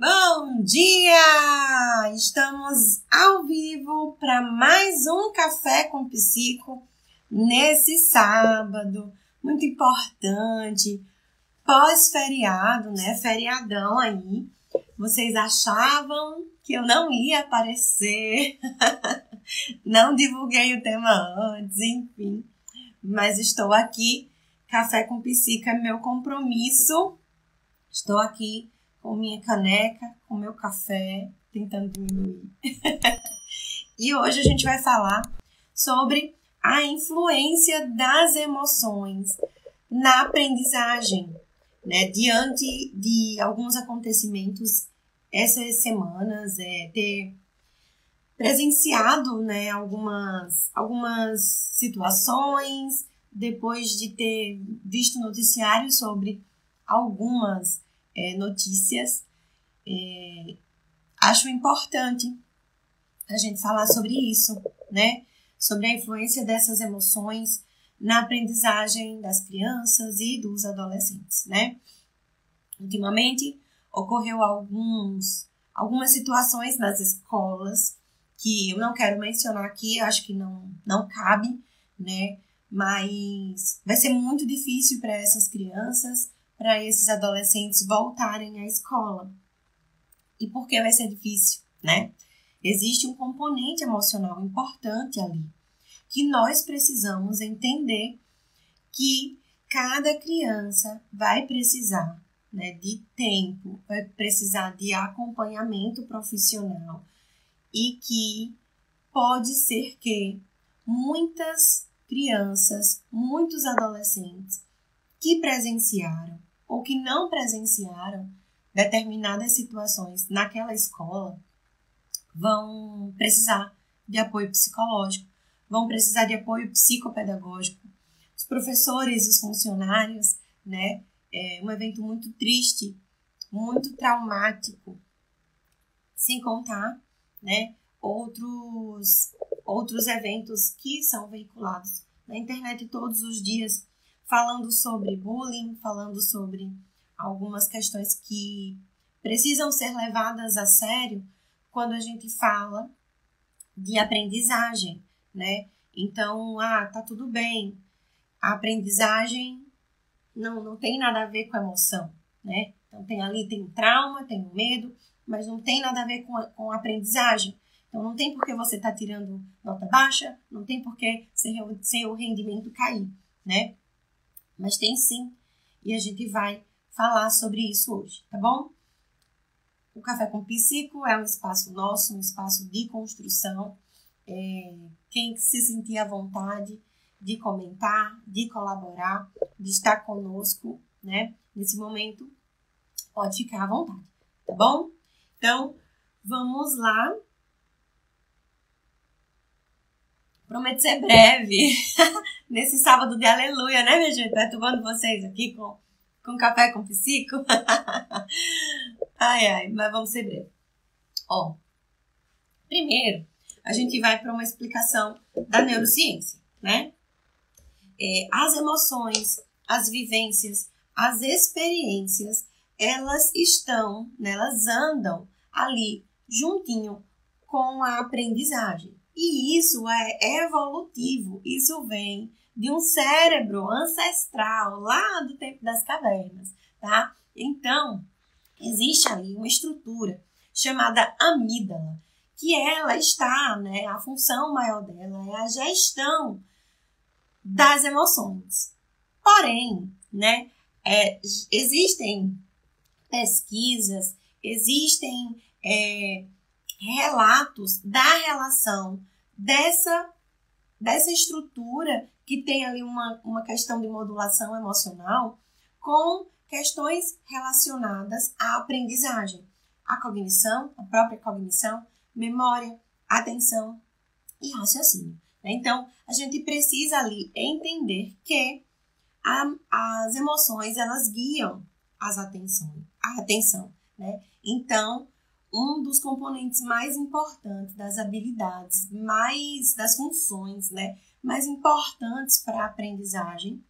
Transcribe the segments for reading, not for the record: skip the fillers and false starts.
Bom dia! Estamos ao vivo para mais um Café com Psico nesse sábado, muito importante, pós-feriado, né? Feriadão aí. Vocês achavam que eu não ia aparecer, não divulguei o tema antes, enfim. Mas estou aqui, Café com Psico é meu compromisso. Estou aqui com minha caneca, com meu café, tentando diminuir. E hoje a gente vai falar sobre a influência das emoções na aprendizagem, né? Diante de alguns acontecimentos essas semanas, ter presenciado, né, algumas situações, depois de ter visto noticiários sobre algumas notícias, acho importante a gente falar sobre isso, né? Sobre a influência dessas emoções na aprendizagem das crianças e dos adolescentes, né? Ultimamente, ocorreu algumas situações nas escolas que eu não quero mencionar aqui, acho que não cabe, né? Mas vai ser muito difícil para essas crianças, para esses adolescentes voltarem à escola. E por que vai ser difícil, né? Existe um componente emocional importante ali, que nós precisamos entender que cada criança vai precisar, né, de tempo, vai precisar de acompanhamento profissional e que pode ser que muitas crianças, muitos adolescentes que presenciaram ou que não presenciaram determinadas situações naquela escola vão precisar de apoio psicológico, vão precisar de apoio psicopedagógico. Os professores, os funcionários, né? É um evento muito triste, muito traumático, sem contar, né, outros eventos que são veiculados na internet todos os dias, falando sobre bullying, falando sobre algumas questões que precisam ser levadas a sério quando a gente fala de aprendizagem, né? Então, tá tudo bem. A aprendizagem não tem nada a ver com a emoção, né? Então, tem um trauma, tem um medo, mas não tem nada a ver com a aprendizagem. Então, não tem por que você estar tirando nota baixa, não tem por que seu rendimento cair, né? Mas tem sim, e a gente vai falar sobre isso hoje, tá bom? O Café com Psico é um espaço nosso, um espaço de construção. Quem se sentir à vontade de comentar, de colaborar, de estar conosco, né? Nesse momento, pode ficar à vontade, tá bom? Então, vamos lá. Prometo ser breve nesse sábado de aleluia, né, minha gente? Perturbando vocês aqui com Café com Psico. Ai, mas vamos ser breve. Primeiro, a gente vai para uma explicação da neurociência, né? As emoções, as vivências, as experiências, elas estão, né, elas andam ali juntinho com a aprendizagem. E isso é evolutivo, isso vem de um cérebro ancestral lá do tempo das cavernas, tá? Então, existe ali uma estrutura chamada amígdala, que ela está, né, a função maior dela é a gestão das emoções. Porém, né, existem pesquisas, existem relatos da relação dessa estrutura que tem ali uma questão de modulação emocional com questões relacionadas à aprendizagem, à cognição, a própria cognição, memória, atenção e raciocínio. Então, a gente precisa ali entender que as emoções, elas guiam a atenção, né? Então, um dos componentes mais importantes das habilidades, das funções, né, mais importantes para a aprendizagem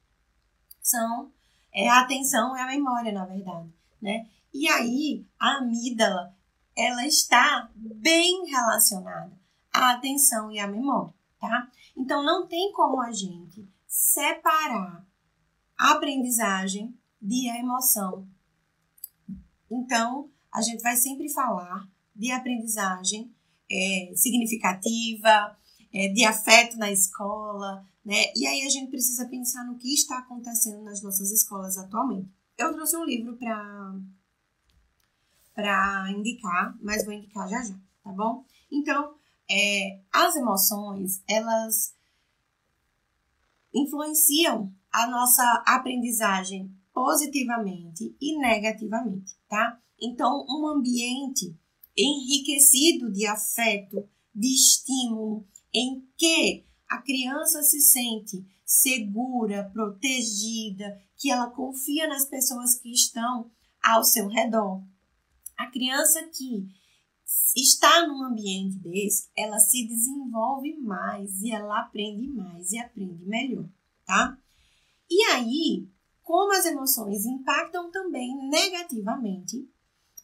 são a atenção e a memória, na verdade, né? E aí, a amígdala, ela está bem relacionada à atenção e à memória, tá? Então, não tem como a gente separar a aprendizagem de a emoção. Então, a gente vai sempre falar de aprendizagem significativa, de afeto na escola, né? E aí a gente precisa pensar no que está acontecendo nas nossas escolas atualmente. Eu trouxe um livro para indicar, mas vou indicar já, tá bom? Então, as emoções, elas influenciam a nossa aprendizagem positivamente e negativamente, tá? Então, um ambiente enriquecido de afeto, de estímulo, em que a criança se sente segura, protegida, que ela confia nas pessoas que estão ao seu redor. A criança que está num ambiente desse, ela se desenvolve mais e ela aprende mais e aprende melhor, tá? E aí, como as emoções impactam também negativamente,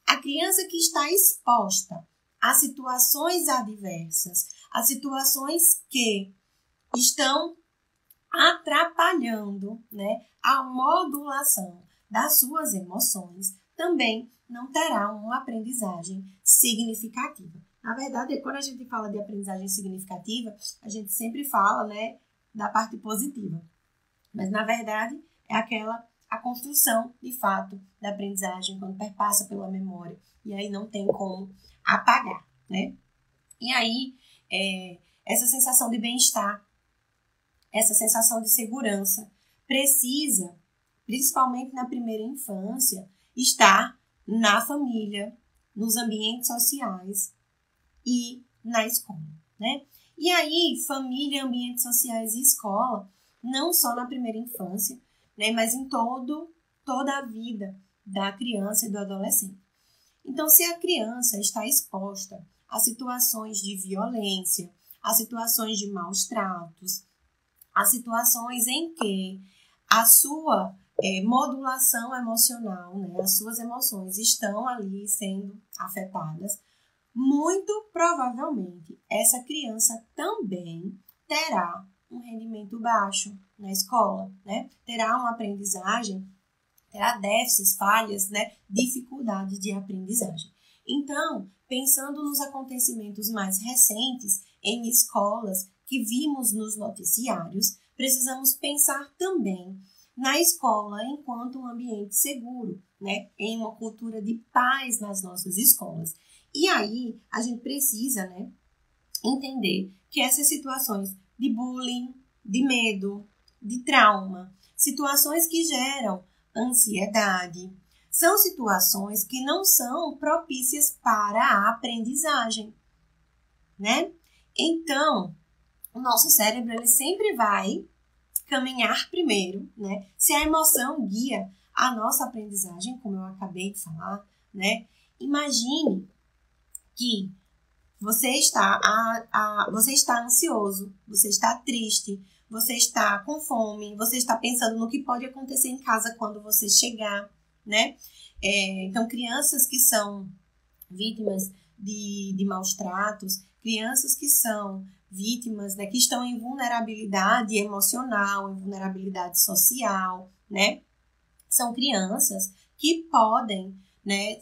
a criança que está exposta a situações adversas, a situações que estão atrapalhando, né, a modulação das suas emoções, também não terá uma aprendizagem significativa. Na verdade, quando a gente fala de aprendizagem significativa, a gente sempre fala, né, da parte positiva. Mas, na verdade, é a construção, de fato, da aprendizagem quando perpassa pela memória. E aí não tem como apagar, né? E aí, essa sensação de bem-estar, essa sensação de segurança, precisa, principalmente na primeira infância, estar na família, nos ambientes sociais e na escola, né? E aí, família, ambientes sociais e escola, não só na primeira infância, né, mas em toda a vida da criança e do adolescente. Então, se a criança está exposta a situações de violência, a situações de maus tratos, a situações em que a sua modulação emocional, né, as suas emoções estão ali sendo afetadas, muito provavelmente essa criança também terá um rendimento baixo na escola, né? Terá uma aprendizagem, terá déficits, falhas, né? Dificuldades de aprendizagem. Então, pensando nos acontecimentos mais recentes em escolas que vimos nos noticiários, precisamos pensar também na escola enquanto um ambiente seguro, né? Em uma cultura de paz nas nossas escolas. E aí, a gente precisa, né, entender que essas situações de bullying, de medo, de trauma, situações que geram ansiedade, são situações que não são propícias para a aprendizagem, né? Então, o nosso cérebro ele sempre vai caminhar primeiro, né? Se a emoção guia a nossa aprendizagem, como eu acabei de falar, né? Imagine que você está ansioso, você está triste, você está com fome, você está pensando no que pode acontecer em casa quando você chegar, né? Então, crianças que são vítimas de maus tratos, crianças que são vítimas, né, que estão em vulnerabilidade emocional, em vulnerabilidade social, né? São crianças que podem, né,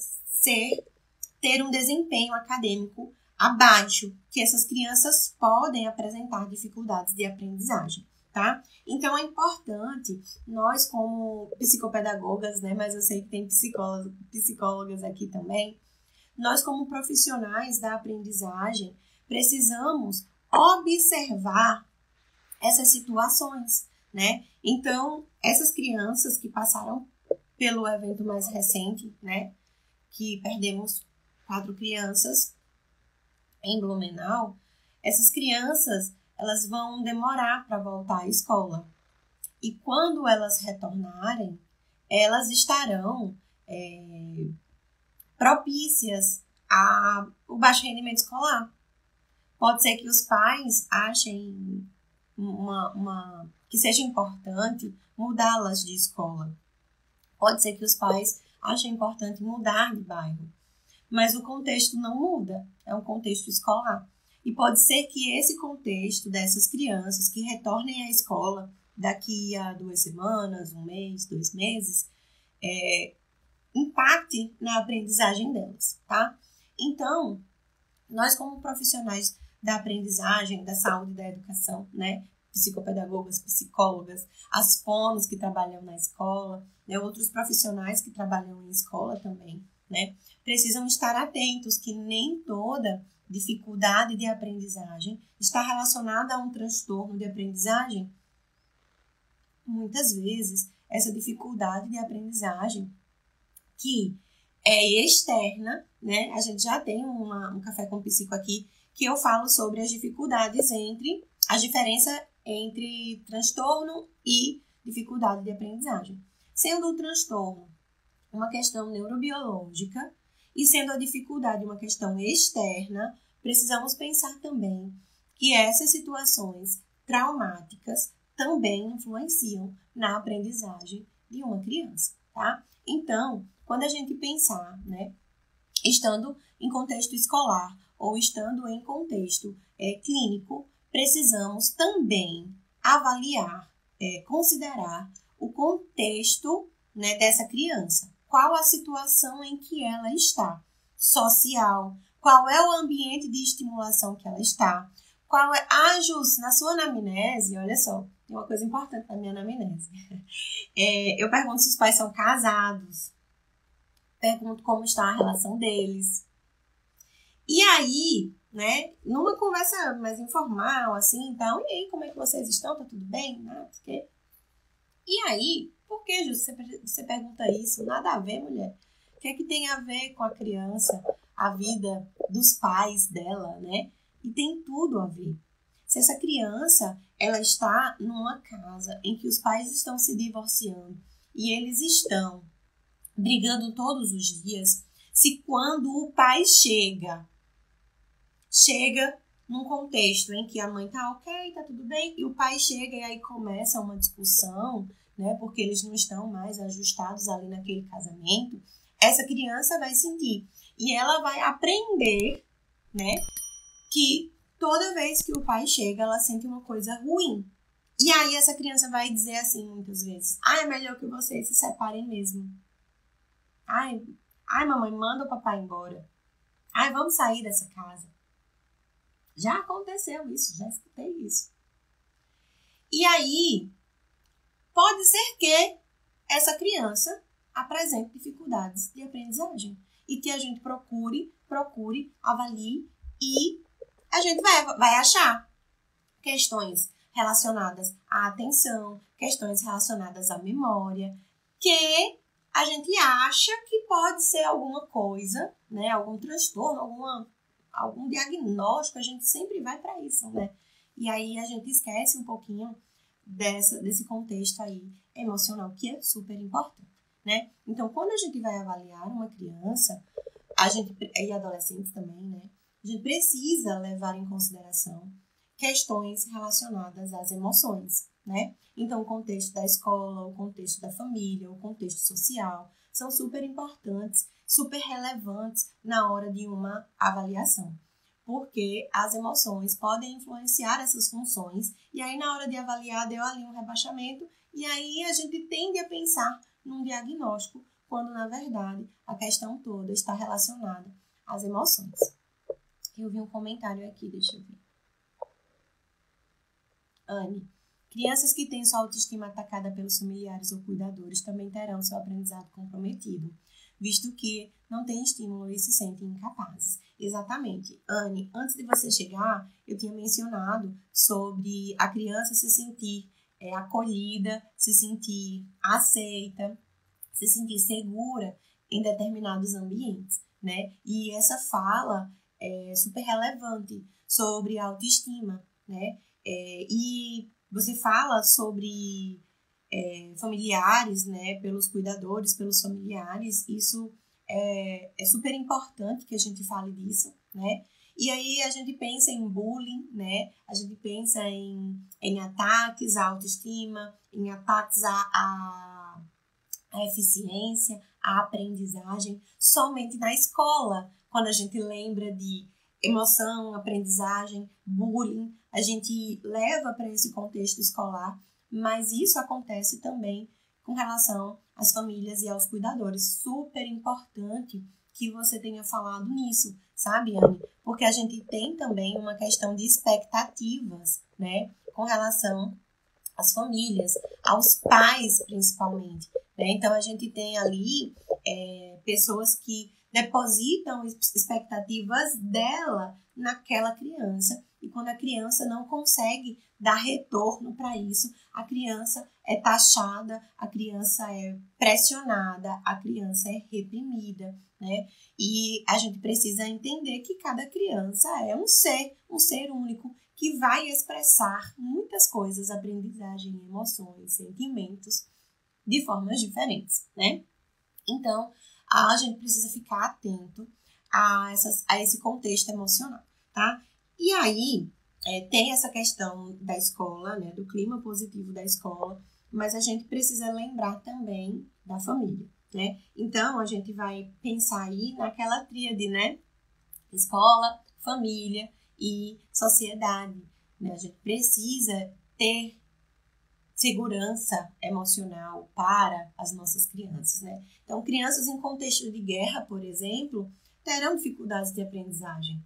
ter um desempenho acadêmico abaixo, que essas crianças podem apresentar dificuldades de aprendizagem, tá? Então, é importante nós, como psicopedagogas, né, mas eu sei que tem psicólogas aqui também, nós, como profissionais da aprendizagem, precisamos observar essas situações, né? Então, essas crianças que passaram pelo evento mais recente, né, que perdemos 4 crianças em Blumenau, essas crianças, elas vão demorar para voltar à escola. E quando elas retornarem, elas estarão propícias ao baixo rendimento escolar. Pode ser que os pais achem que seja importante mudá-las de escola. Pode ser que os pais acha importante mudar de bairro. Mas o contexto não muda, é um contexto escolar. E pode ser que esse contexto dessas crianças que retornem à escola daqui a 2 semanas, 1 mês, 2 meses, impacte na aprendizagem delas, tá? Então, nós como profissionais da aprendizagem, da saúde e da educação, né? Psicopedagogas, psicólogas, as fonos que trabalham na escola, né? Outros profissionais que trabalham em escola também, né? Precisam estar atentos que nem toda dificuldade de aprendizagem está relacionada a um transtorno de aprendizagem. Muitas vezes, essa dificuldade de aprendizagem que é externa, né? A gente já tem um café com psico aqui que eu falo sobre as dificuldades a diferença entre transtorno e dificuldade de aprendizagem. Sendo o transtorno uma questão neurobiológica e sendo a dificuldade uma questão externa, precisamos pensar também que essas situações traumáticas também influenciam na aprendizagem de uma criança, tá? Então, quando a gente pensar, né, estando em contexto escolar ou estando em contexto clínico, precisamos também avaliar, considerar o contexto, né, dessa criança. Qual a situação em que ela está? Social. Qual é o ambiente de estimulação que ela está? Qual é a na sua anamnese, olha só, tem uma coisa importante na minha anamnese. Eu pergunto se os pais são casados. Pergunto como está a relação deles. E aí, né, numa conversa mais informal, assim, então, e aí, como é que vocês estão? Tá tudo bem? Nada, quê? E aí, por que, Ju, você pergunta isso? Nada a ver, mulher. O que é que tem a ver com a criança, a vida dos pais dela, né? E tem tudo a ver. Se essa criança, ela está numa casa em que os pais estão se divorciando e eles estão brigando todos os dias, se quando o pai chega num contexto em que a mãe tá ok, tá tudo bem, e o pai chega e aí começa uma discussão, né, porque eles não estão mais ajustados ali naquele casamento, essa criança vai sentir e ela vai aprender, né, que toda vez que o pai chega, ela sente uma coisa ruim. E aí essa criança vai dizer assim muitas vezes: é melhor que vocês se separem mesmo. Ai, mamãe, manda o papai embora. Vamos sair dessa casa. Já aconteceu isso, já escutei isso. E aí, pode ser que essa criança apresente dificuldades de aprendizagem e que a gente procure, avalie e a gente vai achar questões relacionadas à atenção, questões relacionadas à memória, que a gente acha que pode ser alguma coisa, né? Algum transtorno, algum diagnóstico, a gente sempre vai para isso, né? E aí a gente esquece um pouquinho desse contexto aí emocional, que é super importante, né? Então, quando a gente vai avaliar uma criança, e adolescentes também, né? A gente precisa levar em consideração questões relacionadas às emoções, né? Então, o contexto da escola, o contexto da família, o contexto social são super importantes, super relevantes na hora de uma avaliação, porque as emoções podem influenciar essas funções e aí na hora de avaliar deu ali um rebaixamento e aí a gente tende a pensar num diagnóstico, quando na verdade a questão toda está relacionada às emoções. Eu vi um comentário aqui, deixa eu ver. Anne, crianças que têm sua autoestima atacada pelos familiares ou cuidadores também terão seu aprendizado comprometido, visto que não têm estímulo e se sentem incapazes. Exatamente. Anne, antes de você chegar, eu tinha mencionado sobre a criança se sentir acolhida, se sentir aceita, se sentir segura em determinados ambientes, né? E essa fala é super relevante sobre autoestima, né? E você fala sobre familiares, né, pelos cuidadores, pelos familiares, isso é super importante que a gente fale disso, né? E aí a gente pensa em bullying, né? A gente pensa em ataques à autoestima, em ataques a eficiência, a aprendizagem somente na escola. Quando a gente lembra de emoção, aprendizagem, bullying, a gente leva para esse contexto escolar, mas isso acontece também com relação às famílias e aos cuidadores. Super importante que você tenha falado nisso, sabe, Anne? Porque a gente tem também uma questão de expectativas, né, com relação às famílias, aos pais, principalmente, né? Então, a gente tem ali pessoas que depositam expectativas dela naquela criança, e quando a criança não consegue dar retorno para isso, a criança é taxada, a criança é pressionada, a criança é reprimida, né? E a gente precisa entender que cada criança é um ser único, que vai expressar muitas coisas, aprendizagem, emoções, sentimentos, de formas diferentes, né? Então, a gente precisa ficar atento a esse contexto emocional, tá? E aí, tem essa questão da escola, né, do clima positivo da escola, mas a gente precisa lembrar também da família, né? Então, a gente vai pensar aí naquela tríade, né? Escola, família e sociedade, né? A gente precisa ter segurança emocional para as nossas crianças, né? Então, crianças em contexto de guerra, por exemplo, terão dificuldades de aprendizagem.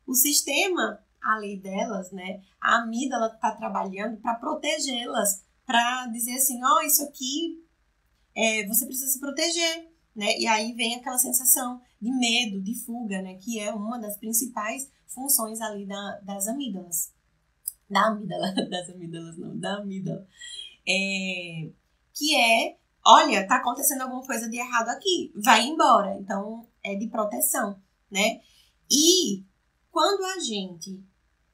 O sistema, a lei delas, né? A amígdala está trabalhando para protegê-las, para dizer assim, isso aqui, você precisa se proteger, né? E aí vem aquela sensação de medo, de fuga, né? Que é uma das principais funções ali das amígdalas. Da amígdala. Que olha, tá acontecendo alguma coisa de errado aqui, vai embora. Então, é de proteção, né? E quando a gente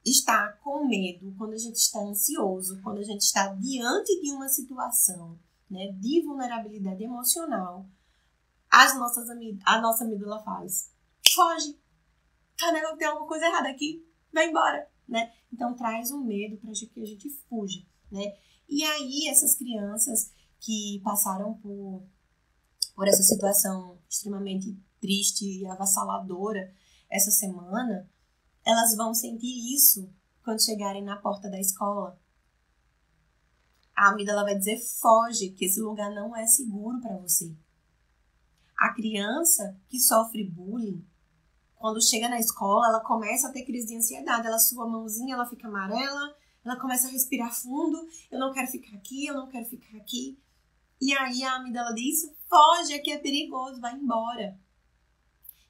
está com medo, quando a gente está ansioso, quando a gente está diante de uma situação, né, de vulnerabilidade emocional, a nossa amígdala faz: foge, tem alguma coisa errada aqui, vai embora, né? Então, traz um medo para que a gente fuja, né? E aí, essas crianças que passaram por essa situação extremamente triste e avassaladora essa semana, elas vão sentir isso quando chegarem na porta da escola. A amígdala vai dizer: foge, que esse lugar não é seguro para você. A criança que sofre bullying, quando chega na escola, ela começa a ter crise de ansiedade. Ela sua a mãozinha, ela fica amarela, ela começa a respirar fundo. Eu não quero ficar aqui, eu não quero ficar aqui. E aí a amígdala diz: foge, aqui é perigoso, vai embora.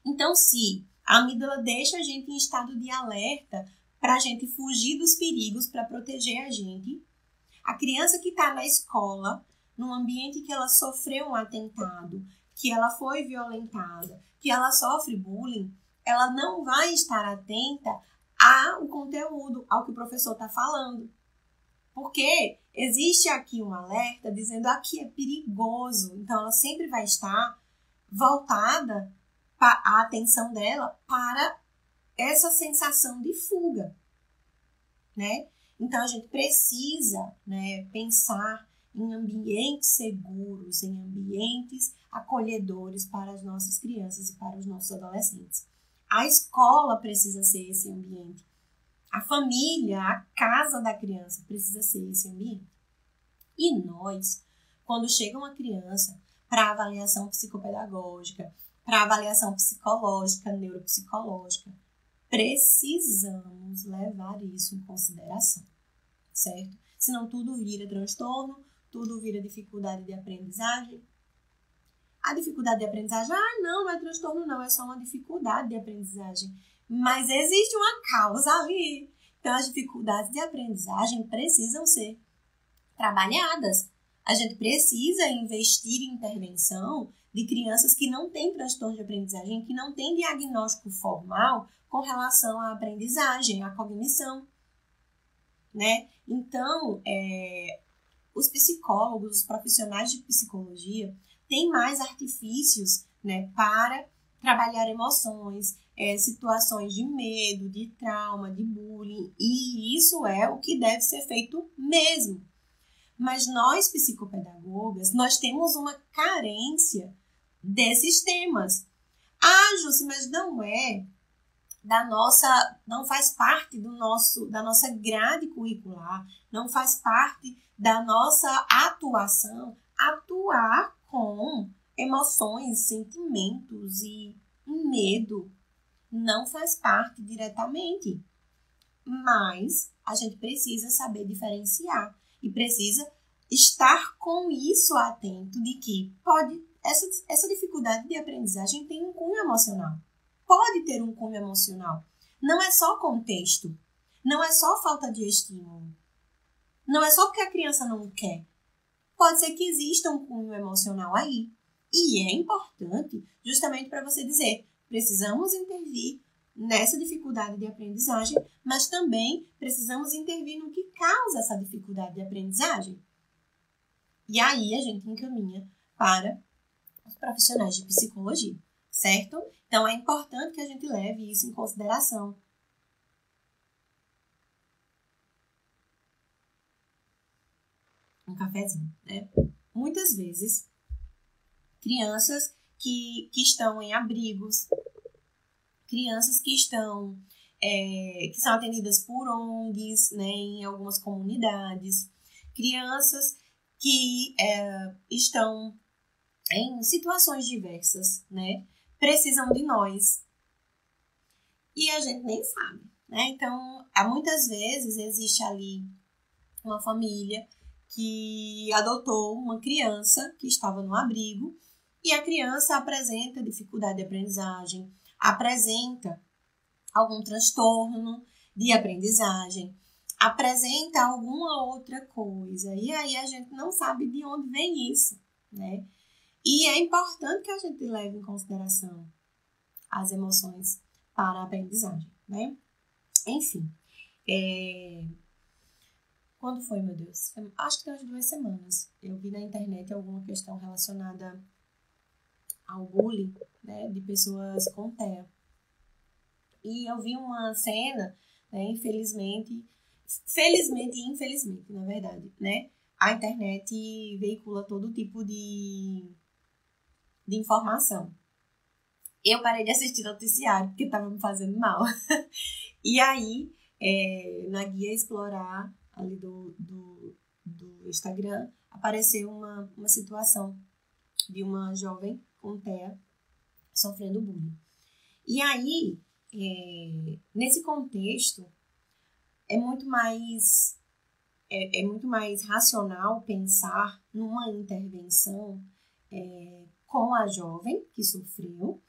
Então, se a amígdala deixa a gente em estado de alerta para a gente fugir dos perigos, para proteger a gente, a criança que está na escola, num ambiente que ela sofreu um atentado, que ela foi violentada, que ela sofre bullying, ela não vai estar atenta ao conteúdo, ao que o professor está falando. Porque existe aqui um alerta dizendo: aqui é perigoso. Então, ela sempre vai estar voltada a atenção dela para essa sensação de fuga, né? Então, a gente precisa, né, pensar em ambientes seguros, em ambientes acolhedores para as nossas crianças e para os nossos adolescentes. A escola precisa ser esse ambiente. A família, a casa da criança precisa ser esse ambiente. E nós, quando chega uma criança para avaliação psicopedagógica, para avaliação psicológica, neuropsicológica, precisamos levar isso em consideração, certo? Senão tudo vira transtorno, tudo vira dificuldade de aprendizagem. A dificuldade de aprendizagem, não é transtorno não, é só uma dificuldade de aprendizagem. Mas existe uma causa ali. Então, as dificuldades de aprendizagem precisam ser trabalhadas. A gente precisa investir em intervenção de crianças que não têm transtorno de aprendizagem, que não têm diagnóstico formal com relação à aprendizagem, à cognição, né? Então, os psicólogos, os profissionais de psicologia têm mais artifícios, né, para trabalhar emoções, situações de medo, de trauma, de bullying, e isso é o que deve ser feito mesmo. Mas nós, psicopedagogas, nós temos uma carência desses temas. Ah, Jússi, mas não faz parte da nossa grade curricular, não faz parte da nossa atuação, atuar com emoções, sentimentos e medo. Não faz parte diretamente. Mas a gente precisa saber diferenciar e precisa estar com isso atento de que essa dificuldade de aprendizagem tem um cunho emocional. Pode ter um cunho emocional. Não é só contexto. Não é só falta de estímulo. Não é só porque a criança não quer. Pode ser que exista um cunho emocional aí. E é importante justamente para você dizer, precisamos intervir nessa dificuldade de aprendizagem, mas também precisamos intervir no que causa essa dificuldade de aprendizagem. E aí a gente encaminha para os profissionais de psicologia, certo? Então, é importante que a gente leve isso em consideração. Um cafezinho, né? Muitas vezes, crianças que estão em abrigos, crianças que são atendidas por ONGs, né, em algumas comunidades, crianças que estão em situações diversas, né, precisam de nós. E a gente nem sabe, né? Então, muitas vezes existe ali uma família que adotou uma criança que estava no abrigo e a criança apresenta dificuldade de aprendizagem, apresenta algum transtorno de aprendizagem, apresenta alguma outra coisa. E aí a gente não sabe de onde vem isso, né? E é importante que a gente leve em consideração as emoções para a aprendizagem, né? Enfim, quando foi, meu Deus? Acho que tem umas 2 semanas. Eu vi na internet alguma questão relacionada ao bullying, né, de pessoas com TEA. E eu vi uma cena, né, felizmente e infelizmente, na verdade, né? A internet veicula todo tipo de informação. Eu parei de assistir noticiário porque estava me fazendo mal. E aí, na guia Explorar ali do Instagram, apareceu uma situação de uma jovem com TEA sofrendo bullying. E aí, nesse contexto, é muito mais racional pensar numa intervenção com a jovem que sofreu,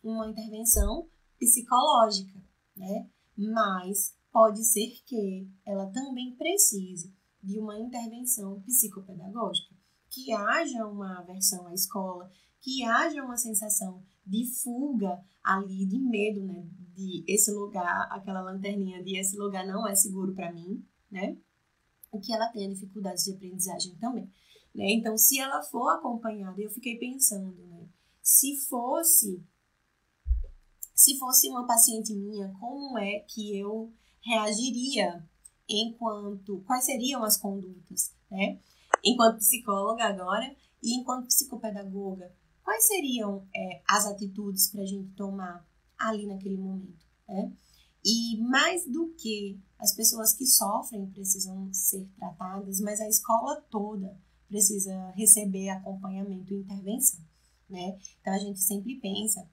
uma intervenção psicológica, né? Mas pode ser que ela também precise de uma intervenção psicopedagógica, que haja uma aversão à escola, que haja uma sensação de fuga ali, de medo, né? De esse lugar, aquela lanterninha de esse lugar não é seguro para mim, né? O que ela tenha dificuldades de aprendizagem também, né? Então, se ela for acompanhada, eu fiquei pensando, né? Se fosse uma paciente minha, como é que eu reagiria quais seriam as condutas, né? Enquanto psicóloga agora e enquanto psicopedagoga, quais seriam as atitudes para a gente tomar ali naquele momento, né? E mais do que as pessoas que sofrem precisam ser tratadas, mas a escola toda precisa receber acompanhamento e intervenção, né? Então, a gente sempre pensa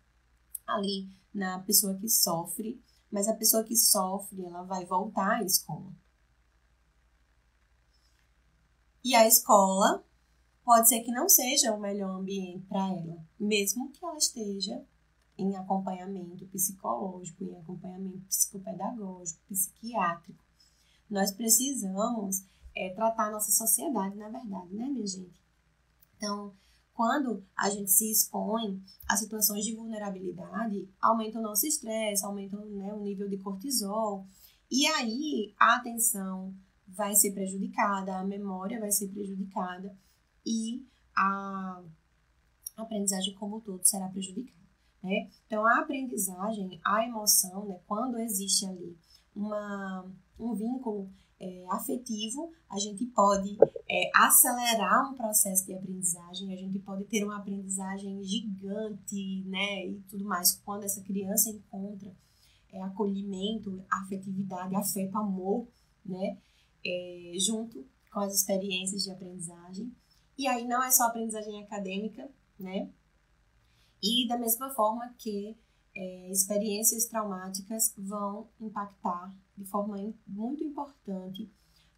ali na pessoa que sofre, mas a pessoa que sofre, ela vai voltar à escola. E a escola pode ser que não seja o melhor ambiente para ela, mesmo que ela esteja em acompanhamento psicológico, em acompanhamento psicopedagógico, psiquiátrico. Nós precisamos tratar a nossa sociedade, na verdade, né, minha gente? Então, quando a gente se expõe a situações de vulnerabilidade, aumenta o nosso estresse, aumenta, né, o nível de cortisol, e aí a atenção vai ser prejudicada, a memória vai ser prejudicada e a aprendizagem como um todo será prejudicada, né? Então, a aprendizagem, a emoção, né, quando existe ali um vínculo afetivo, a gente pode acelerar um processo de aprendizagem, a gente pode ter uma aprendizagem gigante, né, e tudo mais, quando essa criança encontra acolhimento, afetividade, afeto, amor, né, junto com as experiências de aprendizagem. E aí não é só aprendizagem acadêmica, né, e da mesma forma que experiências traumáticas vão impactar de forma muito importante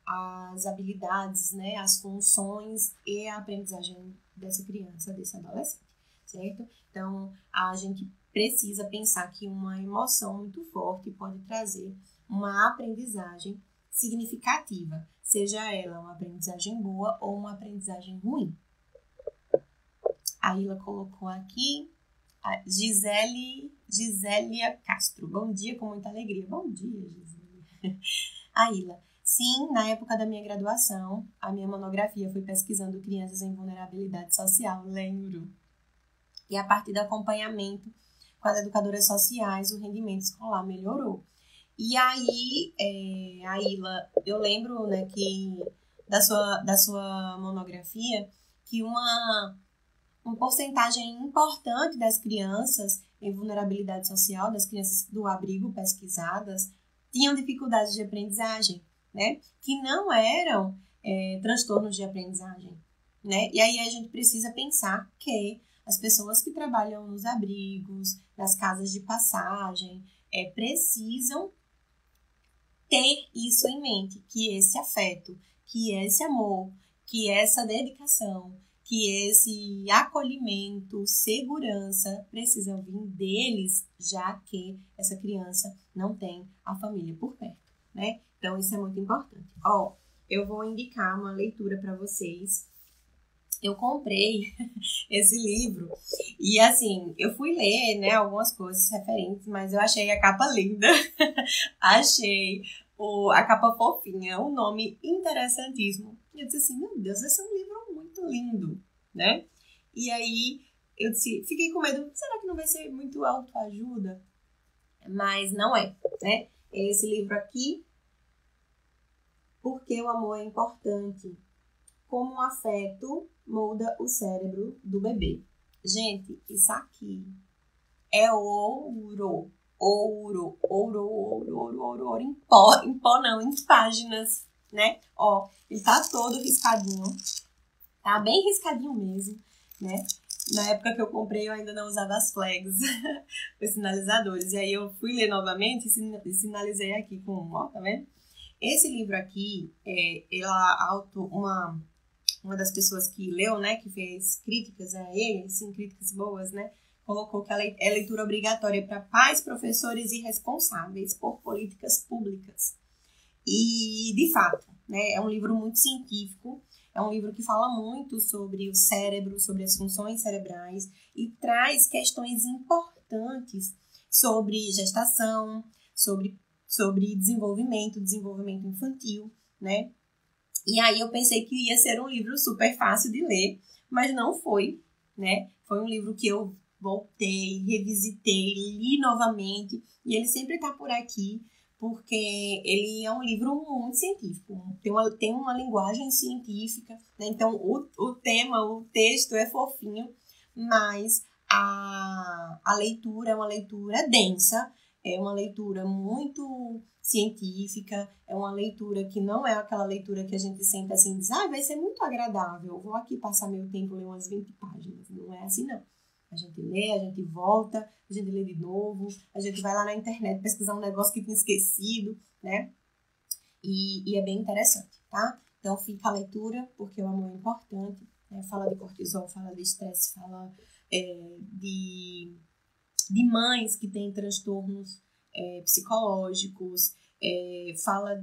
as habilidades, né, as funções e a aprendizagem dessa criança, desse adolescente, certo? Então, a gente precisa pensar que uma emoção muito forte pode trazer uma aprendizagem significativa, seja ela uma aprendizagem boa ou uma aprendizagem ruim. A Ila colocou aqui, a Gisélia Castro. Bom dia, com muita alegria. Bom dia, Gisélia. A Ila. Sim, na época da minha graduação, a minha monografia foi pesquisando crianças em vulnerabilidade social, lembro. E a partir do acompanhamento com as educadoras sociais, o rendimento escolar melhorou. E aí, a Ila, eu lembro, né, que da sua monografia, que uma porcentagem importante das crianças em vulnerabilidade social, das crianças do abrigo pesquisadas, tinham dificuldades de aprendizagem, né? Que não eram transtornos de aprendizagem, né? E aí a gente precisa pensar que as pessoas que trabalham nos abrigos, nas casas de passagem, precisam ter isso em mente, que esse afeto, que esse amor, que essa dedicação, que esse acolhimento, segurança, precisam vir deles, já que essa criança não tem a família por perto, né? Então, isso é muito importante. Eu vou indicar uma leitura para vocês. Eu comprei esse livro e, assim, eu fui ler, né, algumas coisas referentes, mas eu achei a capa linda. Achei a capa fofinha, o nome interessantíssimo. E eu disse assim, meu Deus, esse é um livro muito lindo, né? E aí eu disse, fiquei com medo, será que não vai ser muito autoajuda? Mas não é, né? Esse livro aqui, Porque o Amor é Importante, Como o Afeto Molda o Cérebro do Bebê. Gente, isso aqui é ouro. Ouro em pó não, em páginas, né? Ele tá todo riscadinho, tá bem riscadinho mesmo, né? Na época que eu comprei, eu ainda não usava as flags, os sinalizadores, e aí eu fui ler novamente e sinalizei aqui com, tá vendo? Esse livro aqui, uma das pessoas que leu, né, que fez críticas a ele, sim, críticas boas, né, colocou que é leitura obrigatória para pais, professores e responsáveis por políticas públicas. E, de fato, né, é um livro muito científico, é um livro que fala muito sobre o cérebro, sobre as funções cerebrais e traz questões importantes sobre gestação, sobre desenvolvimento infantil, né? E aí eu pensei que ia ser um livro super fácil de ler, mas não foi, né? Foi um livro que eu voltei, revisitei, li novamente, e ele sempre está por aqui, porque ele é um livro muito científico, tem uma linguagem científica, né? Então o texto é fofinho, mas a leitura é uma leitura densa, é uma leitura muito científica, é uma leitura que não é aquela leitura que a gente senta assim e diz, vai ser muito agradável, vou aqui passar meu tempo, ler umas 20 páginas. Não é assim, não. A gente lê, a gente volta, a gente lê de novo, a gente vai lá na internet pesquisar um negócio que tinha esquecido, né? E é bem interessante, tá? Então, fica a leitura, porque o amor é importante, né? Fala de cortisol, fala de estresse, fala de mães que têm transtornos psicológicos, fala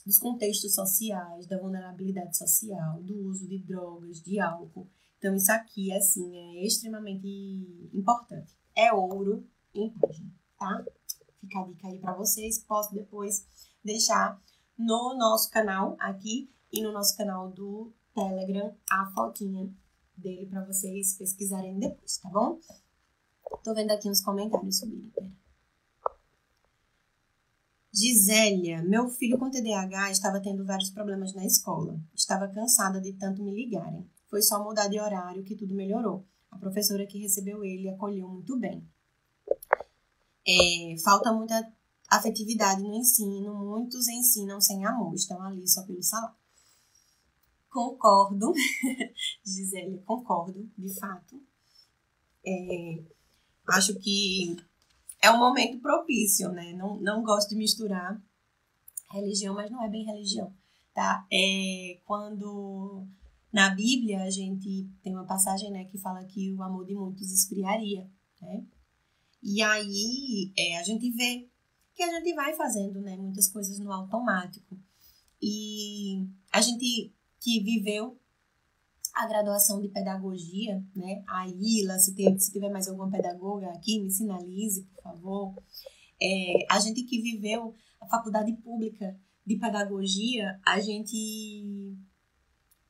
dos contextos sociais, da vulnerabilidade social, do uso de drogas, de álcool. Então, isso aqui, assim, é extremamente importante. É ouro em página, tá? Fica a dica aí para vocês. Posso depois deixar no nosso canal aqui e no nosso canal do Telegram a fotinha dele para vocês pesquisarem depois, tá bom? Tô vendo aqui uns comentários subirem, pera. Gisélia, meu filho com TDAH estava tendo vários problemas na escola. Estava cansada de tanto me ligarem. Foi só mudar de horário que tudo melhorou. A professora que recebeu ele acolheu muito bem. Falta muita afetividade no ensino. Muitos ensinam sem amor. Estão ali só pelo salário. Concordo. Gisélia, concordo, de fato. Acho que é um momento propício, né? Não gosto de misturar religião, mas não é bem religião, tá? Quando na Bíblia a gente tem uma passagem, né, que fala que o amor de muitos esfriaria, né? E aí a gente vê que a gente vai fazendo, né, muitas coisas no automático. E a gente que viveu a graduação de pedagogia, né? A Ilha, se tiver mais alguma pedagoga aqui, me sinalize, por favor. A gente que viveu a faculdade pública de pedagogia, a gente,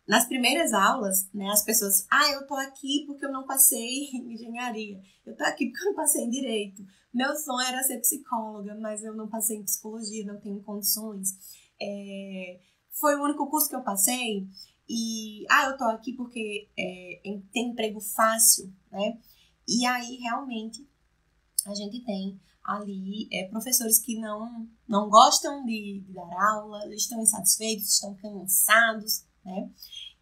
nas primeiras aulas, né, as pessoas, eu tô aqui porque eu não passei em engenharia, eu tô aqui porque eu não passei em direito, meu sonho era ser psicóloga, mas eu não passei em psicologia, não tenho condições, foi o único curso que eu passei, e eu tô aqui porque tem emprego fácil, né? E aí realmente a gente tem ali professores que não gostam de dar aula, estão insatisfeitos, estão cansados, né?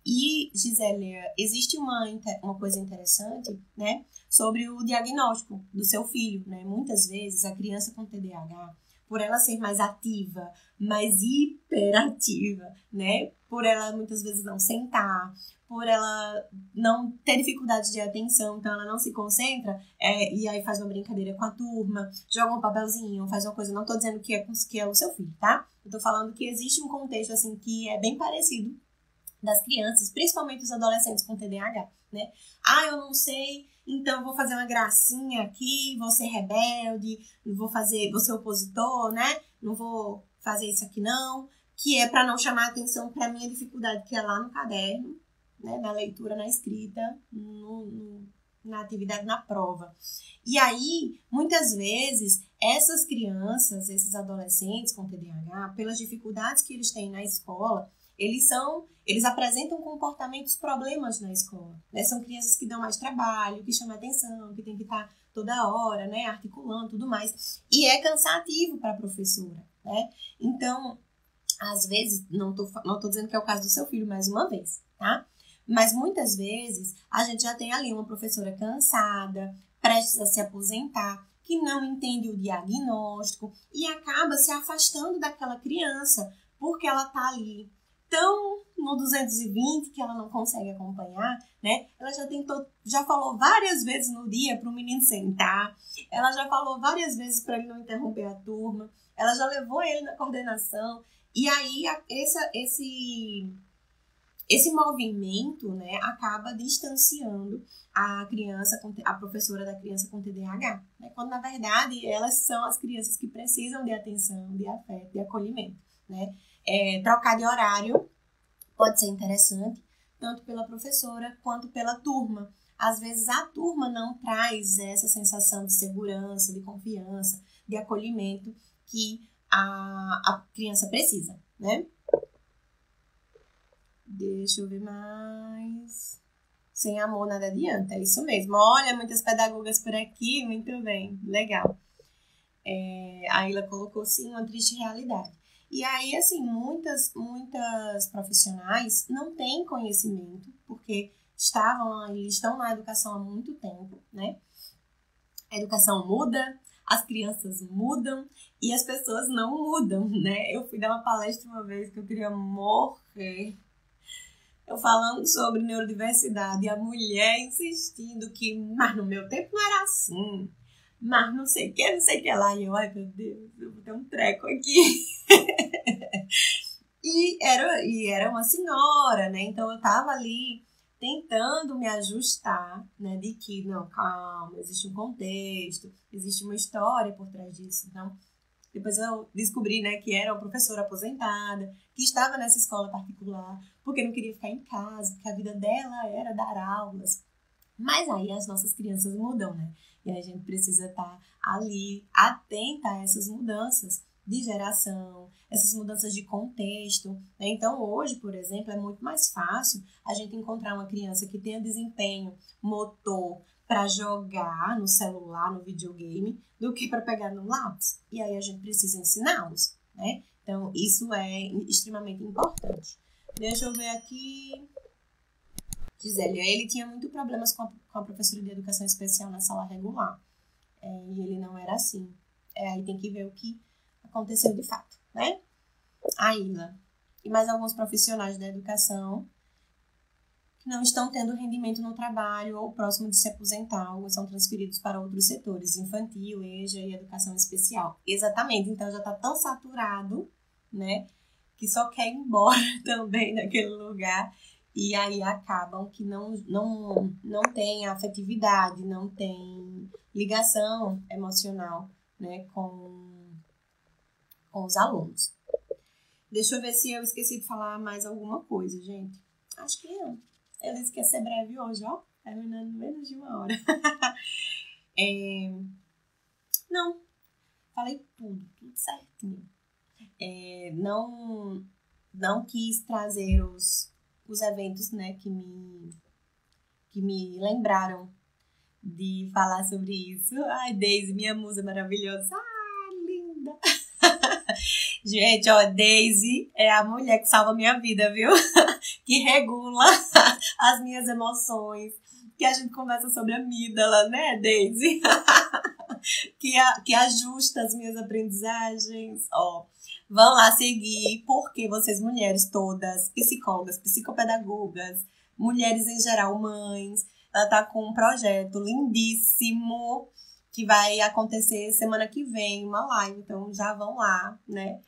E, Gisélia, existe uma coisa interessante, né, sobre o diagnóstico do seu filho, né? Muitas vezes a criança com TDAH, por ela ser mais ativa, mais hiperativa, né? Por ela muitas vezes não sentar, por ela não ter dificuldade de atenção, então ela não se concentra, e aí faz uma brincadeira com a turma, joga um papelzinho, faz uma coisa, não tô dizendo que é o seu filho, tá? Eu tô falando que existe um contexto, assim, que é bem parecido das crianças, principalmente os adolescentes com TDAH, né? Eu não sei, então eu vou fazer uma gracinha aqui, vou ser rebelde, vou ser opositor, né? Não vou fazer isso aqui não, que é para não chamar atenção para minha dificuldade, que é lá no caderno, né? Na leitura, na escrita, na atividade, na prova. E aí, muitas vezes, essas crianças, esses adolescentes com TDAH, pelas dificuldades que eles têm na escola, eles apresentam comportamentos, problemas na escola, né? São crianças que dão mais trabalho, que chamam atenção, que tem que estar toda hora, né, articulando, tudo mais. E é cansativo para a professora, né? Então, às vezes, não tô dizendo que é o caso do seu filho mais uma vez, tá? Mas muitas vezes a gente já tem ali uma professora cansada, prestes a se aposentar, que não entende o diagnóstico e acaba se afastando daquela criança, porque ela tá ali tão no 220 que ela não consegue acompanhar, né? Ela já falou várias vezes no dia para o menino sentar, ela já falou várias vezes para ele não interromper a turma, ela já levou ele na coordenação, e aí esse movimento, né, acaba distanciando a professora da criança com TDAH, né? Quando, na verdade, elas são as crianças que precisam de atenção, de afeto, de acolhimento, né? Trocar de horário pode ser interessante, tanto pela professora quanto pela turma. Às vezes, a turma não traz essa sensação de segurança, de confiança, de acolhimento que a criança precisa, né? Deixa eu ver mais. Sem amor nada adianta, é isso mesmo. Olha, muitas pedagogas por aqui, muito bem, legal. A Ilha colocou, sim, uma triste realidade. E aí, assim, muitas profissionais não têm conhecimento, porque estão na educação há muito tempo, né? A educação muda, as crianças mudam e as pessoas não mudam, né? Eu fui dar uma palestra uma vez que eu queria morrer. Eu falando sobre neurodiversidade e a mulher insistindo que, mas no meu tempo não era assim, mas não sei o que lá. E eu, ai meu Deus, eu vou ter um treco aqui. E era uma senhora, né? Então eu tava ali tentando me ajustar, né? De que, não, calma, existe um contexto, existe uma história por trás disso. Então, depois eu descobri, né, que era uma professora aposentada, que estava nessa escola particular, porque não queria ficar em casa, porque a vida dela era dar aulas. Mas aí as nossas crianças mudam, né? E a gente precisa estar ali, atenta a essas mudanças, de geração, essas mudanças de contexto, né? Então, hoje, por exemplo, é muito mais fácil a gente encontrar uma criança que tenha desempenho motor para jogar no celular, no videogame, do que para pegar no lápis. E aí a gente precisa ensiná-los, né? Então, isso é extremamente importante. Deixa eu ver aqui. Gisele, ele tinha muito problemas com a professora de educação especial na sala regular. E ele não era assim. Aí tem que ver o que aconteceu de fato, né? A Ilha. E mais alguns profissionais da educação que não estão tendo rendimento no trabalho ou próximo de se aposentar ou são transferidos para outros setores, infantil, EJA e educação especial. Exatamente, então já está tão saturado, né, que só quer ir embora também daquele lugar e aí acabam que não tem afetividade, não tem ligação emocional, né, com os alunos. Deixa eu ver se eu esqueci de falar mais alguma coisa, gente. Acho que não. Eu disse que ia ser breve hoje, ó. Terminando menos de 1 hora. Não. Falei tudo certinho. Não quis trazer os eventos, né, que me lembraram de falar sobre isso. Ai, Daisy, minha musa maravilhosa. Ai, linda. Gente, ó, Daisy é a mulher que salva a minha vida, viu? Que regula as minhas emoções, que a gente conversa sobre a amígdala, né, Daisy? que ajusta as minhas aprendizagens, ó. Vão lá seguir, porque vocês mulheres todas, psicólogas, psicopedagogas, mulheres em geral, mães, ela tá com um projeto lindíssimo que vai acontecer semana que vem, uma live, então já vão lá, né?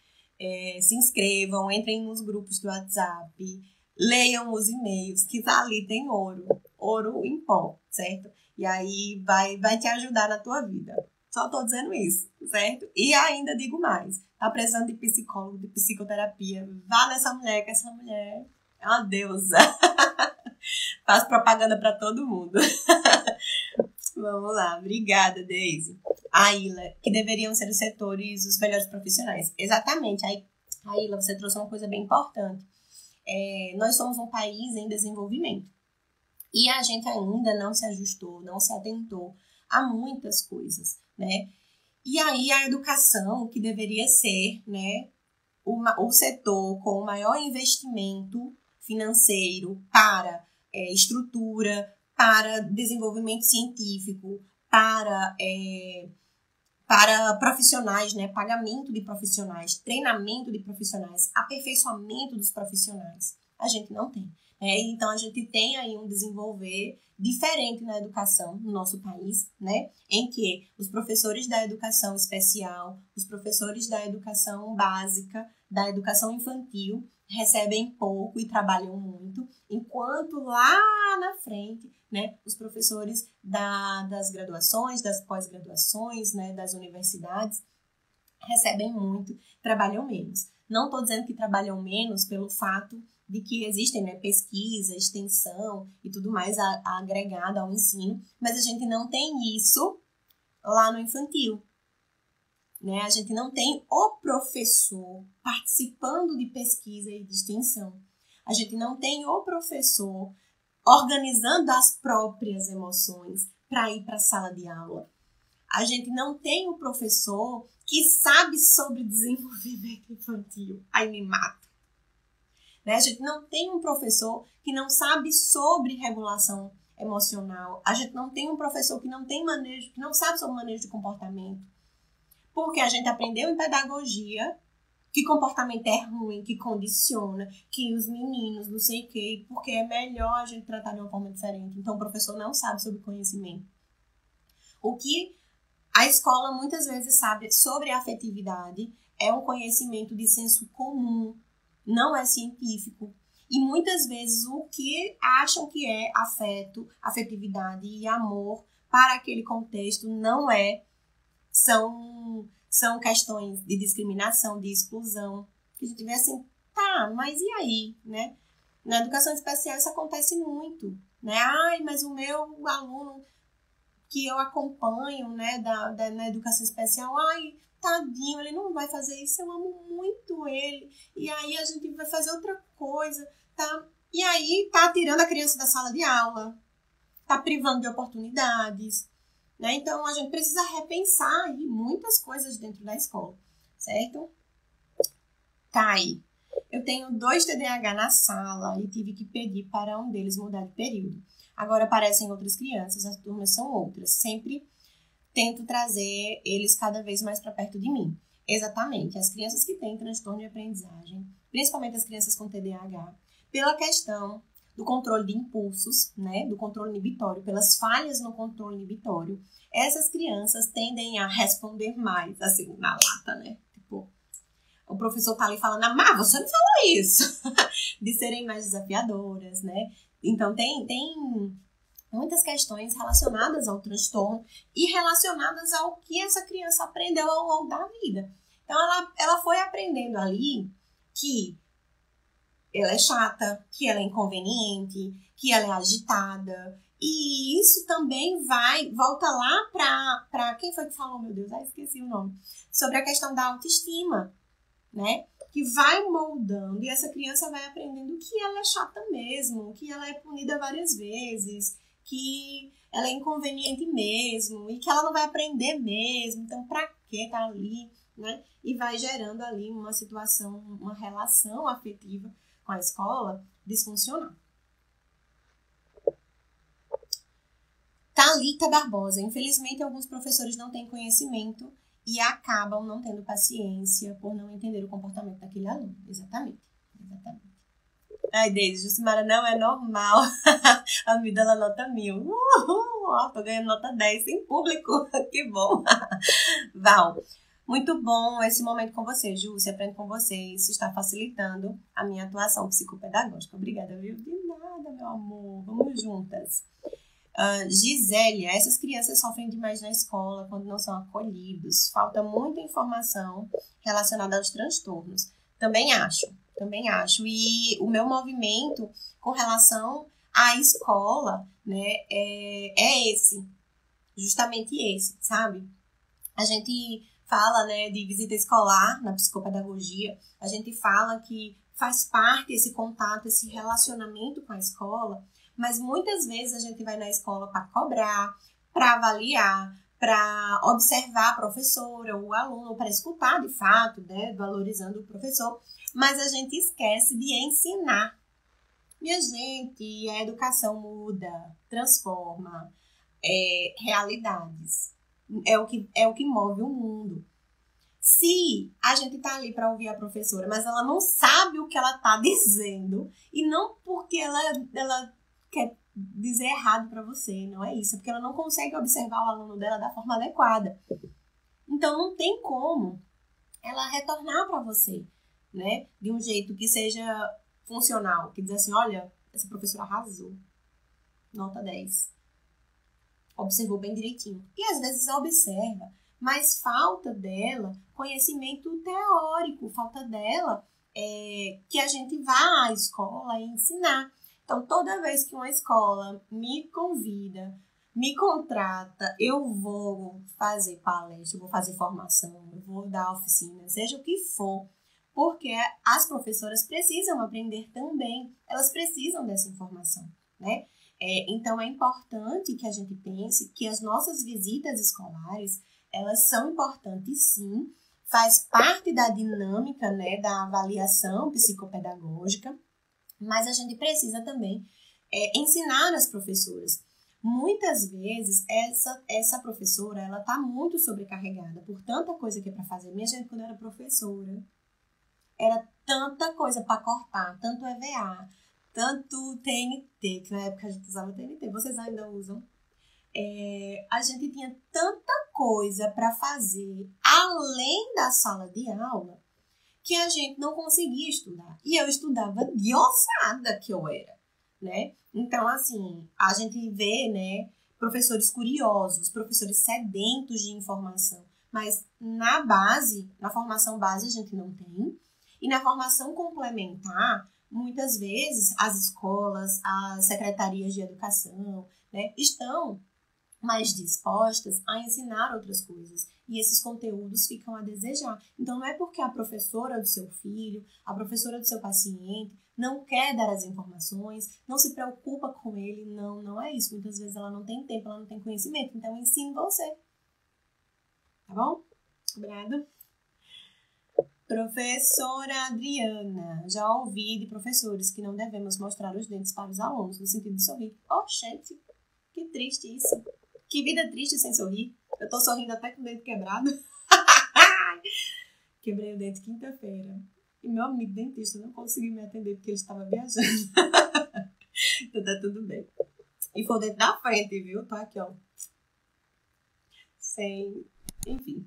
Se inscrevam, entrem nos grupos do WhatsApp, leiam os e-mails, que ali tem ouro em pó, certo? E aí vai te ajudar na tua vida. Só tô dizendo isso, certo? E ainda digo mais, tá precisando de psicólogo, de psicoterapia, vá nessa mulher, que essa mulher é uma deusa. Faz propaganda para todo mundo. Vamos lá, obrigada, Daisy. A Ilha, que deveriam ser os setores, os melhores profissionais. Exatamente, a Ilha, você trouxe uma coisa bem importante. Nós somos um país em desenvolvimento. E a gente ainda não se ajustou, não se atentou a muitas coisas, né? E aí a educação, que deveria ser, né, o setor com o maior investimento financeiro para estrutura, para desenvolvimento científico, para profissionais, né, pagamento de profissionais, treinamento de profissionais, aperfeiçoamento dos profissionais. A gente não tem. Então, a gente tem aí um desenvolver diferente na educação no nosso país, né? Em que os professores da educação especial, os professores da educação básica, da educação infantil, recebem pouco e trabalham muito, enquanto lá na frente, né, os professores das graduações, das pós-graduações, né, das universidades, recebem muito, trabalham menos. Não estou dizendo que trabalham menos pelo fato de que existem, né, pesquisa, extensão e tudo mais agregado ao ensino, mas a gente não tem isso lá no infantil. Né? A gente não tem o professor participando de pesquisa e de extensão. A gente não tem o professor organizando as próprias emoções para ir para a sala de aula. A gente não tem o professor que sabe sobre desenvolvimento infantil. Aí me mata. Né? A gente não tem um professor que não sabe sobre regulação emocional. A gente não tem um professor que não sabe sobre manejo de comportamento. Porque a gente aprendeu em pedagogia que comportamento é ruim, que condiciona, que os meninos não sei o quê, porque é melhor a gente tratar de uma forma diferente. Então, o professor não sabe sobre conhecimento. O que a escola muitas vezes sabe sobre a afetividade é um conhecimento de senso comum, não é científico. E muitas vezes o que acham que é afeto, afetividade e amor para aquele contexto não é. São questões de discriminação, de exclusão. Que a gente vê assim, tá, mas e aí, né? Na educação especial isso acontece muito, né? Ai, mas o meu aluno que eu acompanho, né, na educação especial, ai, tadinho, ele não vai fazer isso, eu amo muito ele, e aí a gente vai fazer outra coisa, tá? E aí tá tirando a criança da sala de aula, tá privando de oportunidades, né? Então a gente precisa repensar aí muitas coisas dentro da escola, certo? Tá aí. Eu tenho 2 TDAH na sala e tive que pedir para um deles mudar de período. Agora aparecem outras crianças, as turmas são outras. Sempre tento trazer eles cada vez mais para perto de mim. Exatamente, as crianças que têm transtorno de aprendizagem, principalmente as crianças com TDAH, pela questão do controle de impulsos, né, do controle inibitório, pelas falhas no controle inibitório, essas crianças tendem a responder mais, assim, na lata, né? Tipo, o professor tá ali falando, você não falou isso! De serem mais desafiadoras, né? Então, tem muitas questões relacionadas ao transtorno e relacionadas ao que essa criança aprendeu ao longo da vida. Então, ela foi aprendendo ali que ela é chata, que ela é inconveniente, que ela é agitada. E isso também volta lá para quem foi que falou, meu Deus, esqueci o nome, sobre a questão da autoestima, né? Que vai moldando e essa criança vai aprendendo que ela é chata mesmo, que ela é punida várias vezes, que ela é inconveniente mesmo e que ela não vai aprender mesmo, então pra que tá ali, né? E vai gerando ali uma situação, uma relação afetiva com a escola disfuncional. Thalita Barbosa. Infelizmente, alguns professores não têm conhecimento e acabam não tendo paciência por não entender o comportamento daquele aluno. Exatamente. Ai, Deise, Jucimara, não é normal. A amígdala nota 1000. Tô ganhando nota 10 em público. Que bom. Val, muito bom esse momento com você, Ju. Se aprende com você. Isso está facilitando a minha atuação psicopedagógica. Obrigada, viu? De nada, meu amor. Vamos juntas. Gisélia, essas crianças sofrem demais na escola quando não são acolhidos. Falta muita informação relacionada aos transtornos. Também acho. E o meu movimento com relação à escola, né, é justamente esse, sabe? A gente fala, né, de visita escolar na psicopedagogia, a gente fala que faz parte esse contato, esse relacionamento com a escola, mas muitas vezes a gente vai na escola para cobrar, para avaliar, para observar a professora, o aluno, para escutar de fato, né, valorizando o professor, mas a gente esquece de ensinar. Minha gente, a educação muda, transforma realidades. É o que move o mundo. Se a gente tá ali para ouvir a professora, mas ela não sabe o que ela tá dizendo, e não porque ela quer dizer errado para você, não é isso, é porque ela não consegue observar o aluno dela da forma adequada. Então não tem como ela retornar para você, né, de um jeito que seja funcional, que diz assim, olha, essa professora arrasou, nota 10. Observou bem direitinho. E às vezes observa, mas falta dela conhecimento teórico, falta dela que a gente vá à escola e ensinar. Então, toda vez que uma escola me convida, me contrata, eu vou fazer palestra, eu vou fazer formação, eu vou dar oficina, seja o que for, porque as professoras precisam aprender também, elas precisam dessa informação, né? Então, é importante que a gente pense que as nossas visitas escolares, elas são importantes sim, faz parte da dinâmica, né, da avaliação psicopedagógica, mas a gente precisa também ensinar as professoras. Muitas vezes, essa professora, ela está muito sobrecarregada por tanta coisa que é para fazer. Minha gente, quando eu era professora, era tanta coisa para cortar, tanto EVA, tanto TNT, que na época a gente usava TNT, vocês ainda usam? A gente tinha tanta coisa para fazer além da sala de aula que a gente não conseguia estudar. E eu estudava de ousada que eu era, né? Então, assim, a gente vê, né, professores curiosos, professores sedentos de informação, mas na formação base a gente não tem. E na formação complementar, muitas vezes as escolas, as secretarias de educação, né, estão mais dispostas a ensinar outras coisas. E esses conteúdos ficam a desejar. Então, não é porque a professora do seu filho, a professora do seu paciente, não quer dar as informações, não se preocupa com ele. Não é isso. Muitas vezes ela não tem tempo, ela não tem conhecimento. Então, ensine você. Tá bom? Obrigada. Professora Adriana, já ouvi de professores que não devemos mostrar os dentes para os alunos, no sentido de sorrir. Oh, gente, que triste isso. Que vida triste sem sorrir. Eu tô sorrindo até com o dente quebrado. Quebrei o dente quinta-feira. E meu amigo dentista não conseguiu me atender porque ele estava viajando. Então tá tudo bem. E foi o dente da frente, viu? Tô aqui, ó. Enfim.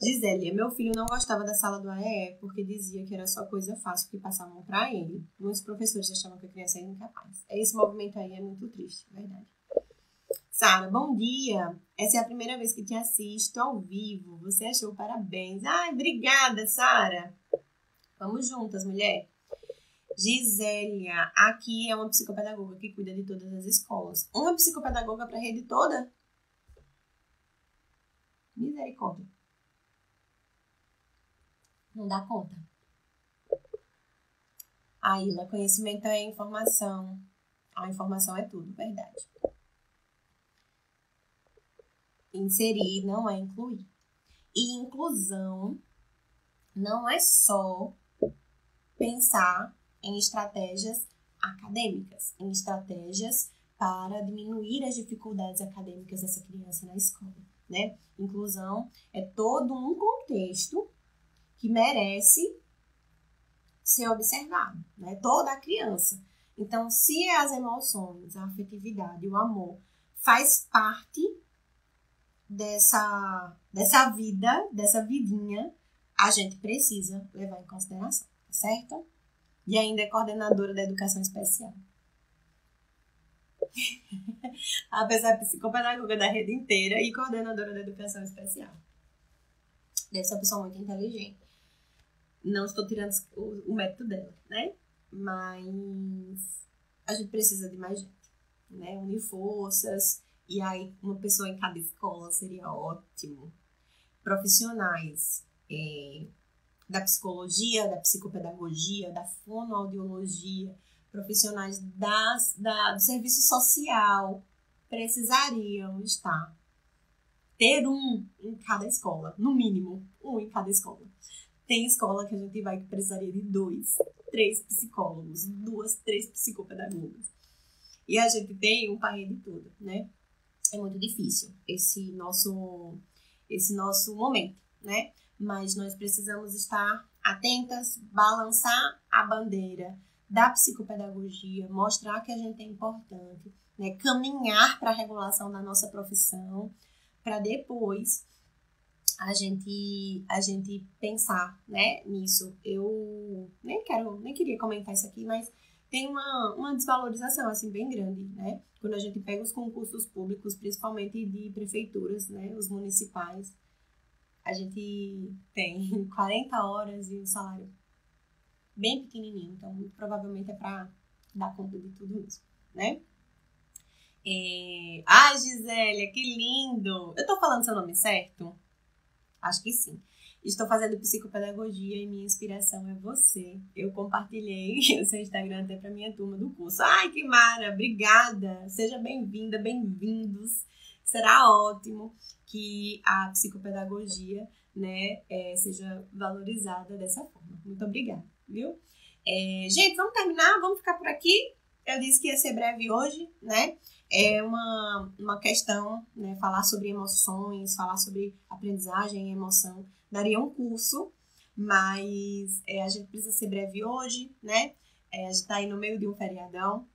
Gisele, meu filho não gostava da sala do AEE porque dizia que era só coisa fácil que passavam pra ele. Muitos professores achavam que a criança era incapaz. Esse movimento aí é muito triste, verdade. Sara, bom dia. Essa é a primeira vez que te assisto ao vivo. Você achou parabéns. Ai, obrigada, Sara. Vamos juntas, mulher. Gisélia, aqui é uma psicopedagoga que cuida de todas as escolas. Uma psicopedagoga para a rede toda? Misericórdia. Não dá conta. Aila, conhecimento é informação. A informação é tudo, verdade. Inserir não é incluir. E inclusão não é só pensar em estratégias acadêmicas, em estratégias para diminuir as dificuldades acadêmicas dessa criança na escola, né? Inclusão é todo um contexto que merece ser observado, né? Toda a criança. Então, se as emoções, a afetividade, o amor faz parte dessa vida, dessa vidinha, a gente precisa levar em consideração, tá certo? E ainda é coordenadora da educação especial. A pessoa é psicopedagoga da rede inteira e coordenadora da educação especial. Deve ser uma pessoa muito inteligente. Não estou tirando o mérito dela, né? Mas a gente precisa de mais gente, né? Unir forças. E aí, uma pessoa em cada escola seria ótimo. Profissionais da psicologia, da psicopedagogia, da fonoaudiologia, profissionais do serviço social precisariam ter um em cada escola, no mínimo, um em cada escola. Tem escola que a gente vai que precisaria de 2, 3 psicólogos, 2, 3 psicopedagogas. E a gente tem um parede todo, né? É muito difícil esse nosso momento, né? Mas nós precisamos estar atentas, balançar a bandeira da psicopedagogia, mostrar que a gente é importante, né? Caminhar para a regulação da nossa profissão, para depois a gente pensar, né, nisso. Eu nem queria comentar isso aqui, mas tem uma desvalorização, assim, bem grande, né? Quando a gente pega os concursos públicos, principalmente de prefeituras, né, os municipais, a gente tem 40 horas e um salário bem pequenininho. Então, provavelmente é para dar conta de tudo isso, né? Ai, Gisélia, que lindo! Eu tô falando seu nome certo? Acho que sim. Estou fazendo psicopedagogia e minha inspiração é você. Eu compartilhei o seu Instagram até para minha turma do curso. Ai, que mara! Obrigada! Seja bem-vinda, bem-vindos. Será ótimo que a psicopedagogia, né, seja valorizada dessa forma. Muito obrigada, viu? Gente, vamos terminar? Vamos ficar por aqui? Eu disse que ia ser breve hoje, né? É uma questão, né? Falar sobre emoções, falar sobre aprendizagem e emoção. Daria um curso, mas a gente precisa ser breve hoje, né? A gente tá aí no meio de um feriadão.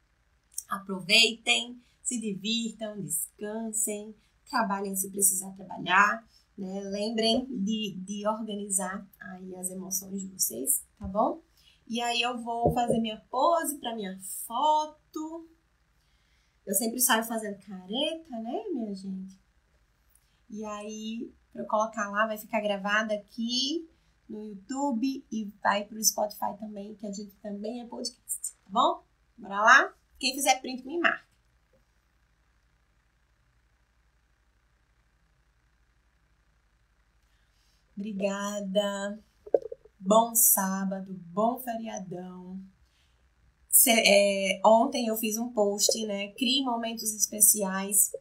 Aproveitem, se divirtam, descansem, trabalhem se precisar trabalhar, né? Lembrem de organizar aí as emoções de vocês, tá bom? E aí eu vou fazer minha pose para minha foto. Eu sempre saio fazendo careta, né, minha gente? E aí, para eu colocar lá, vai ficar gravada aqui no YouTube e vai pro Spotify também, que a gente também é podcast, tá bom? Bora lá? Quem fizer print, me marca. Obrigada. Bom sábado, bom feriadão. Ontem eu fiz um post, né? Crie momentos especiais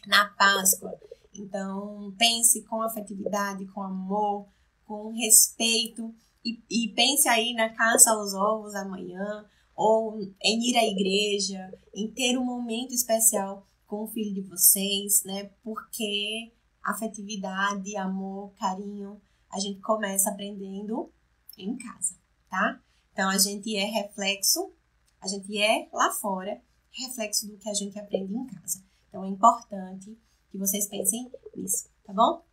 na Páscoa. Então, pense com afetividade, com amor, com respeito. E pense aí na caça aos ovos amanhã, ou em ir à igreja, em ter um momento especial com o filho de vocês, né? Porque afetividade, amor, carinho, a gente começa aprendendo em casa, tá? Então, a gente é reflexo, a gente é lá fora, reflexo do que a gente aprende em casa. Então, é importante que vocês pensem nisso, tá bom?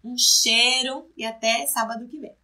Um cheiro e até sábado que vem.